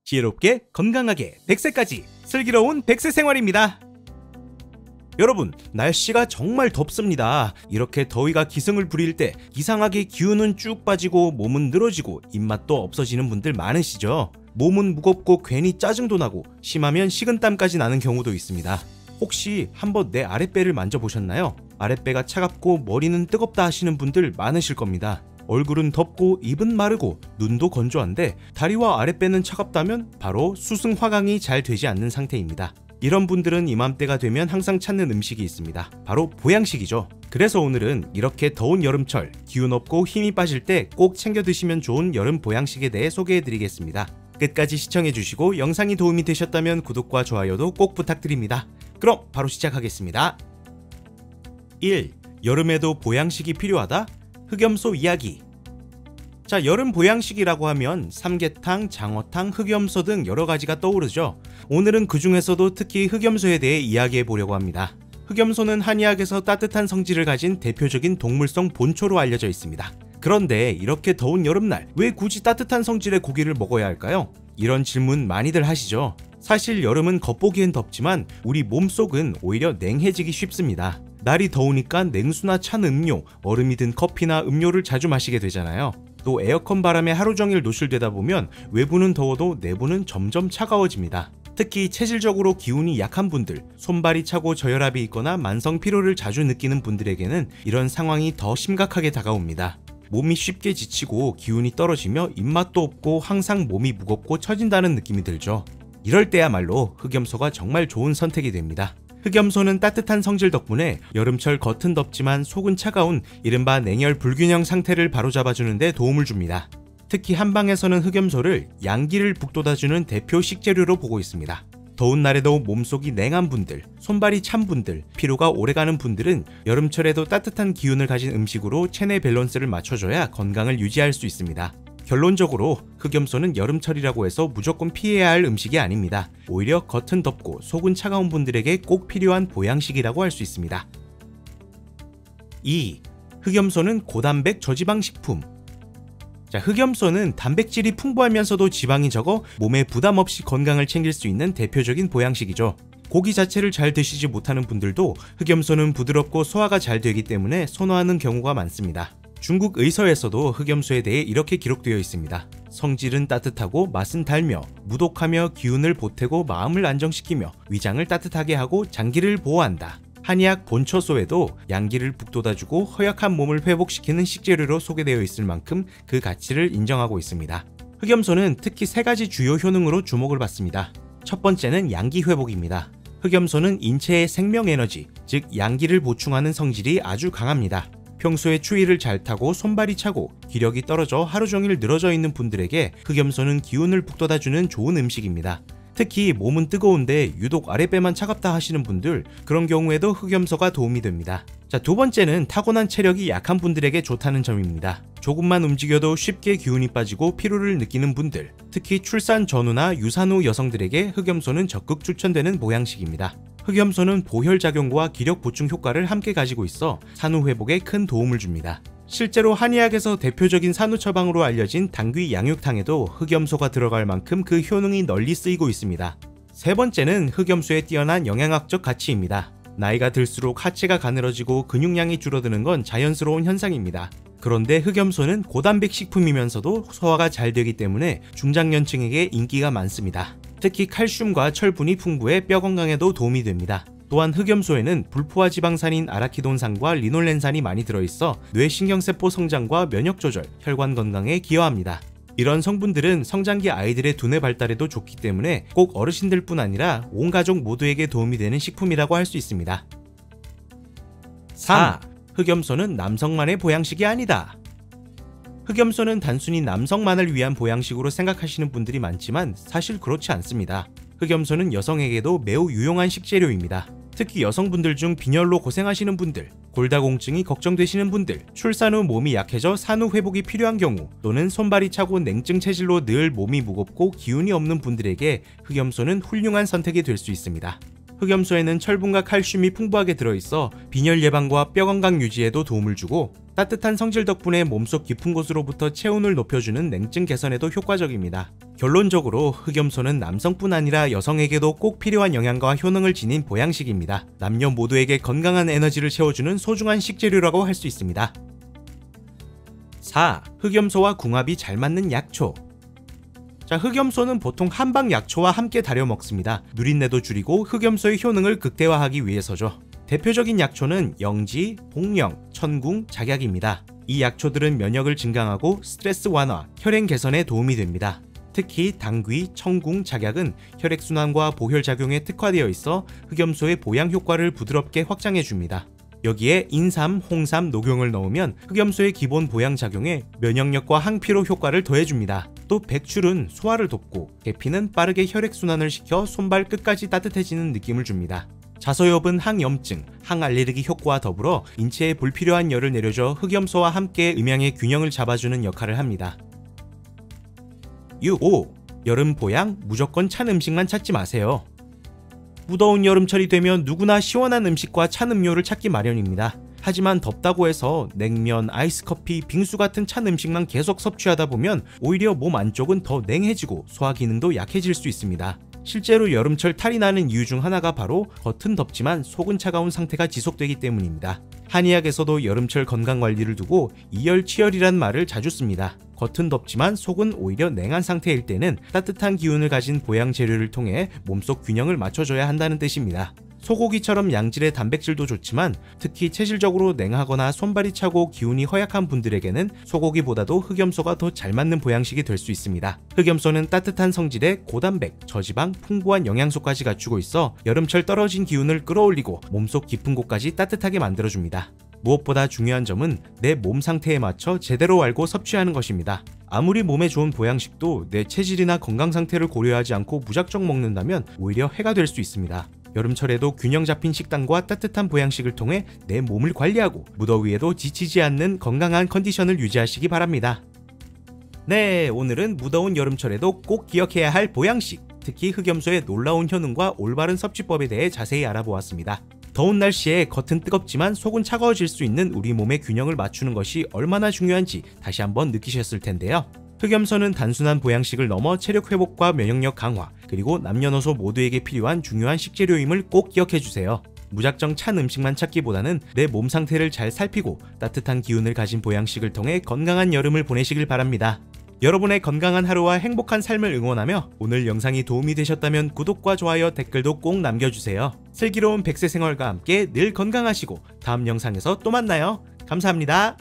지혜롭게 건강하게 100세까지 슬기로운 100세 생활입니다. 여러분, 날씨가 정말 덥습니다. 이렇게 더위가 기승을 부릴 때 이상하게 기운은 쭉 빠지고 몸은 늘어지고 입맛도 없어지는 분들 많으시죠? 몸은 무겁고 괜히 짜증도 나고 심하면 식은땀까지 나는 경우도 있습니다. 혹시 한번 내 아랫배를 만져보셨나요? 아랫배가 차갑고 머리는 뜨겁다 하시는 분들 많으실 겁니다. 얼굴은 덥고 입은 마르고 눈도 건조한데 다리와 아랫배는 차갑다면 바로 수승 화강이 잘 되지 않는 상태입니다. 이런 분들은 이맘때가 되면 항상 찾는 음식이 있습니다. 바로 보양식이죠. 그래서 오늘은 이렇게 더운 여름철 기운 없고 힘이 빠질 때 꼭 챙겨 드시면 좋은 여름 보양식에 대해 소개해 드리겠습니다. 끝까지 시청해 주시고 영상이 도움이 되셨다면 구독과 좋아요도 꼭 부탁드립니다. 그럼 바로 시작하겠습니다. 1. 여름에도 보양식이 필요하다? 흑염소 이야기. 자, 여름 보양식이라고 하면 삼계탕, 장어탕, 흑염소 등 여러 가지가 떠오르죠. 오늘은 그 중에서도 특히 흑염소에 대해 이야기해 보려고 합니다. 흑염소는 한의학에서 따뜻한 성질을 가진 대표적인 동물성 본초로 알려져 있습니다. 그런데 이렇게 더운 여름날 왜 굳이 따뜻한 성질의 고기를 먹어야 할까요? 이런 질문 많이들 하시죠. 사실 여름은 겉보기엔 덥지만 우리 몸속은 오히려 냉해지기 쉽습니다. 날이 더우니까 냉수나 찬 음료, 얼음이 든 커피나 음료를 자주 마시게 되잖아요. 또 에어컨 바람에 하루 종일 노출되다 보면 외부는 더워도 내부는 점점 차가워집니다. 특히 체질적으로 기운이 약한 분들, 손발이 차고 저혈압이 있거나 만성 피로를 자주 느끼는 분들에게는 이런 상황이 더 심각하게 다가옵니다. 몸이 쉽게 지치고 기운이 떨어지며 입맛도 없고 항상 몸이 무겁고 처진다는 느낌이 들죠. 이럴 때야말로 흑염소가 정말 좋은 선택이 됩니다. 흑염소는 따뜻한 성질 덕분에 여름철 겉은 덥지만 속은 차가운 이른바 냉열 불균형 상태를 바로잡아주는 데 도움을 줍니다. 특히 한방에서는 흑염소를 양기를 북돋아주는 대표 식재료로 보고 있습니다. 더운 날에도 몸속이 냉한 분들, 손발이 찬 분들, 피로가 오래가는 분들은 여름철에도 따뜻한 기운을 가진 음식으로 체내 밸런스를 맞춰줘야 건강을 유지할 수 있습니다. 결론적으로 흑염소는 여름철이라고 해서 무조건 피해야 할 음식이 아닙니다. 오히려 겉은 덥고 속은 차가운 분들에게 꼭 필요한 보양식이라고 할 수 있습니다. 2. 흑염소는 고단백 저지방 식품. 자, 흑염소는 단백질이 풍부하면서도 지방이 적어 몸에 부담 없이 건강을 챙길 수 있는 대표적인 보양식이죠. 고기 자체를 잘 드시지 못하는 분들도 흑염소는 부드럽고 소화가 잘 되기 때문에 선호하는 경우가 많습니다. 중국 의서에서도 흑염소에 대해 이렇게 기록되어 있습니다. 성질은 따뜻하고 맛은 달며 무독하며 기운을 보태고 마음을 안정시키며 위장을 따뜻하게 하고 장기를 보호한다. 한의학 본초소에도 양기를 북돋아주고 허약한 몸을 회복시키는 식재료로 소개되어 있을 만큼 그 가치를 인정하고 있습니다. 흑염소는 특히 3가지 주요 효능으로 주목을 받습니다. 첫 번째는 양기 회복입니다. 흑염소는 인체의 생명에너지, 즉 양기를 보충하는 성질이 아주 강합니다. 평소에 추위를 잘 타고 손발이 차고 기력이 떨어져 하루 종일 늘어져 있는 분들에게 흑염소는 기운을 북돋아주는 좋은 음식입니다. 특히 몸은 뜨거운데 유독 아랫배만 차갑다 하시는 분들, 그런 경우에도 흑염소가 도움이 됩니다. 자, 두 번째는 타고난 체력이 약한 분들에게 좋다는 점입니다. 조금만 움직여도 쉽게 기운이 빠지고 피로를 느끼는 분들, 특히 출산 전후나 유산 후 여성들에게 흑염소는 적극 추천되는 보양식입니다. 흑염소는 보혈작용과 기력 보충 효과를 함께 가지고 있어 산후 회복에 큰 도움을 줍니다. 실제로 한의학에서 대표적인 산후 처방으로 알려진 당귀 양육탕에도 흑염소가 들어갈 만큼 그 효능이 널리 쓰이고 있습니다. 세 번째는 흑염소의 뛰어난 영양학적 가치입니다. 나이가 들수록 하체가 가늘어지고 근육량이 줄어드는 건 자연스러운 현상입니다. 그런데 흑염소는 고단백 식품이면서도 소화가 잘 되기 때문에 중장년층에게 인기가 많습니다. 특히 칼슘과 철분이 풍부해 뼈 건강에도 도움이 됩니다. 또한 흑염소에는 불포화 지방산인 아라키돈산과 리놀렌산이 많이 들어있어 뇌신경세포 성장과 면역 조절, 혈관 건강에 기여합니다. 이런 성분들은 성장기 아이들의 두뇌 발달에도 좋기 때문에 꼭 어르신들뿐 아니라 온 가족 모두에게 도움이 되는 식품이라고 할 수 있습니다. 4. 흑염소는 남성만의 보양식이 아니다. 흑염소는 단순히 남성만을 위한 보양식으로 생각하시는 분들이 많지만 사실 그렇지 않습니다. 흑염소는 여성에게도 매우 유용한 식재료입니다. 특히 여성분들 중 빈혈로 고생하시는 분들, 골다공증이 걱정되시는 분들, 출산 후 몸이 약해져 산후 회복이 필요한 경우, 또는 손발이 차고 냉증 체질로 늘 몸이 무겁고 기운이 없는 분들에게 흑염소는 훌륭한 선택이 될 수 있습니다. 흑염소에는 철분과 칼슘이 풍부하게 들어있어 빈혈 예방과 뼈 건강 유지에도 도움을 주고 따뜻한 성질 덕분에 몸속 깊은 곳으로부터 체온을 높여주는 냉증 개선에도 효과적입니다. 결론적으로 흑염소는 남성뿐 아니라 여성에게도 꼭 필요한 영양과 효능을 지닌 보양식입니다. 남녀 모두에게 건강한 에너지를 채워주는 소중한 식재료라고 할 수 있습니다. 4. 흑염소와 궁합이 잘 맞는 약초. 자, 흑염소는 보통 한방 약초와 함께 달여 먹습니다. 누린내도 줄이고 흑염소의 효능을 극대화하기 위해서죠. 대표적인 약초는 영지, 복령, 천궁, 작약입니다. 이 약초들은 면역을 증강하고 스트레스 완화, 혈행 개선에 도움이 됩니다. 특히 당귀, 청궁, 작약은 혈액순환과 보혈작용에 특화되어 있어 흑염소의 보양 효과를 부드럽게 확장해줍니다. 여기에 인삼, 홍삼, 녹용을 넣으면 흑염소의 기본 보양 작용에 면역력과 항피로 효과를 더해줍니다. 또 백출은 소화를 돕고 계피는 빠르게 혈액순환을 시켜 손발 끝까지 따뜻해지는 느낌을 줍니다. 자소엽은 항염증, 항알레르기 효과와 더불어 인체에 불필요한 열을 내려줘 흑염소와 함께 음양의 균형을 잡아주는 역할을 합니다. 5. 여름 보양 무조건 찬 음식만 찾지 마세요. 무더운 여름철이 되면 누구나 시원한 음식과 찬 음료를 찾기 마련입니다. 하지만 덥다고 해서 냉면, 아이스커피, 빙수 같은 찬 음식만 계속 섭취하다 보면 오히려 몸 안쪽은 더 냉해지고 소화 기능도 약해질 수 있습니다. 실제로 여름철 탈이 나는 이유 중 하나가 바로 겉은 덥지만 속은 차가운 상태가 지속되기 때문입니다. 한의학에서도 여름철 건강관리를 두고 이열치열이란 말을 자주 씁니다. 겉은 덥지만 속은 오히려 냉한 상태일 때는 따뜻한 기운을 가진 보양 재료를 통해 몸속 균형을 맞춰줘야 한다는 뜻입니다. 소고기처럼 양질의 단백질도 좋지만 특히 체질적으로 냉하거나 손발이 차고 기운이 허약한 분들에게는 소고기보다도 흑염소가 더 잘 맞는 보양식이 될 수 있습니다. 흑염소는 따뜻한 성질에 고단백, 저지방, 풍부한 영양소까지 갖추고 있어 여름철 떨어진 기운을 끌어올리고 몸속 깊은 곳까지 따뜻하게 만들어줍니다. 무엇보다 중요한 점은 내 몸 상태에 맞춰 제대로 알고 섭취하는 것입니다. 아무리 몸에 좋은 보양식도 내 체질이나 건강 상태를 고려하지 않고 무작정 먹는다면 오히려 해가 될 수 있습니다. 여름철에도 균형 잡힌 식단과 따뜻한 보양식을 통해 내 몸을 관리하고 무더위에도 지치지 않는 건강한 컨디션을 유지하시기 바랍니다. 네, 오늘은 무더운 여름철에도 꼭 기억해야 할 보양식, 특히 흑염소의 놀라운 효능과 올바른 섭취법에 대해 자세히 알아보았습니다. 더운 날씨에 겉은 뜨겁지만 속은 차가워질 수 있는 우리 몸의 균형을 맞추는 것이 얼마나 중요한지 다시 한번 느끼셨을 텐데요. 흑염소는 단순한 보양식을 넘어 체력 회복과 면역력 강화, 그리고 남녀노소 모두에게 필요한 중요한 식재료임을 꼭 기억해주세요. 무작정 찬 음식만 찾기보다는 내 몸 상태를 잘 살피고 따뜻한 기운을 가진 보양식을 통해 건강한 여름을 보내시길 바랍니다. 여러분의 건강한 하루와 행복한 삶을 응원하며 오늘 영상이 도움이 되셨다면 구독과 좋아요, 댓글도 꼭 남겨주세요. 슬기로운 100세 생활과 함께 늘 건강하시고 다음 영상에서 또 만나요. 감사합니다.